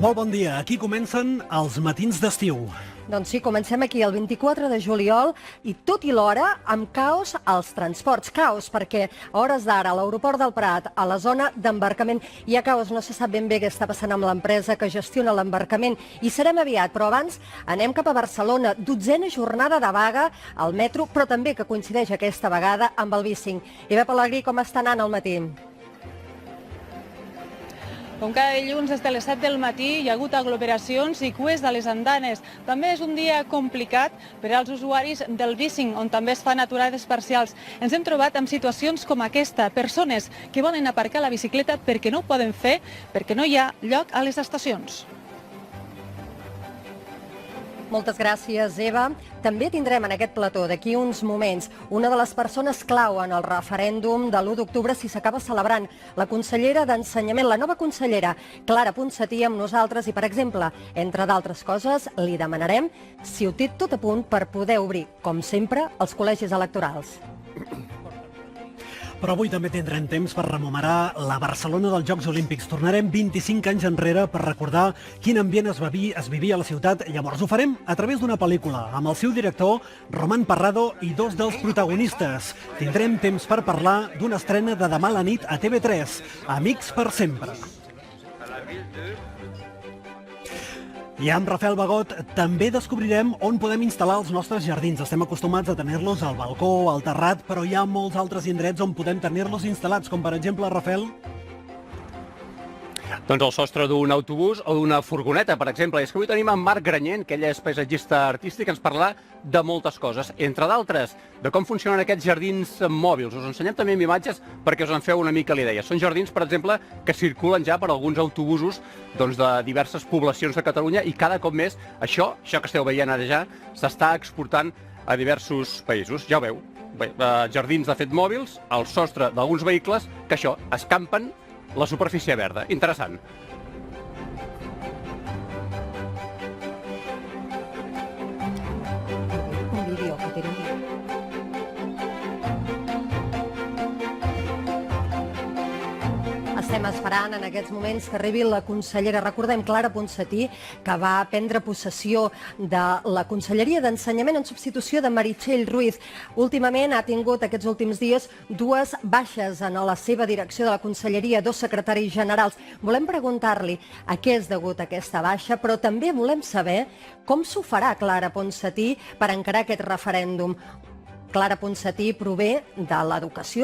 Molt bon dia. Aquí comencen els matins d'estiu. Doncs sí, comencem aquí el 24 de juliol i tot i l'hora amb caos als transports. Caos perquè a hores d'ara a l'aeroport del Prat, a la zona d'embarcament, hi ha caos. No se sap ben bé què està passant amb l'empresa que gestiona l'embarcament. I serem aviat, però abans anem cap a Barcelona. 12a jornada de vaga al metro, però també que coincideix aquesta vegada amb el B5. Eva Pellegrí, com està anant al matí? Com cada dilluns, des de les 7 del matí hi ha hagut aglomeracions i cues a les andanes. També és un dia complicat per als usuaris del B5, on també es fan aturades parcials. Ens hem trobat amb situacions com aquesta, persones que volen aparcar la bicicleta perquè no ho poden fer, perquè no hi ha lloc a les estacions. Moltes gràcies, Eva. També tindrem en aquest plató d'aquí uns moments una de les persones clau en el referèndum de l'1 d'octubre si s'acaba celebrant, la consellera d'Ensenyament, la nova consellera, Clara Ponsatí, amb nosaltres i, per exemple, entre d'altres coses, li demanarem si ho té tot a punt per poder obrir, com sempre, els col·legis electorals. Però avui també tindrem temps per rememorar la Barcelona dels Jocs Olímpics. Tornarem 25 anys enrere per recordar quin ambient es vivia a la ciutat. Llavors ho farem a través d'una pel·lícula, amb el seu director, Román Parrado, i dos dels protagonistes. Tindrem temps per parlar d'una estrena de demà a la nit a TV3, Amics per sempre. I amb Rafael Bagot també descobrirem on podem instal·lar els nostres jardins. Estem acostumats a tenir-los al balcó, al terrat, però hi ha molts altres indrets on podem tenir-los instal·lats, com per exemple, Rafael? Doncs el sostre d'un autobús o d'una furgoneta, per exemple. I és que avui tenim en Marc Granyent, que ell és paisatgista artístic, que ens parlarà de moltes coses, entre d'altres, de com funcionen aquests jardins mòbils. Us ensenyem també amb imatges perquè us en feu una mica l'idea. Són jardins, per exemple, que circulen ja per alguns autobusos de diverses poblacions de Catalunya i cada cop més això que esteu veient ara ja, s'està exportant a diversos països. Ja ho veu, jardins de fet mòbils, al sostre d'alguns vehicles, que això, escampen la superfície verda. Interessant. Un vídeo que tenen. Estem esperant en aquests moments que arribi la consellera, recordem, Clara Ponsatí, que va prendre possessió de la Conselleria d'Ensenyament en substitució de Meritxell Ruiz. Últimament ha tingut aquests últims dies dues baixes en la seva direcció de la Conselleria, dos secretaris generals. Volem preguntar-li a què és degut aquesta baixa, però també volem saber com s'ho farà Clara Ponsatí per encarar aquest referèndum. Clara Ponsatí prové de l'educació.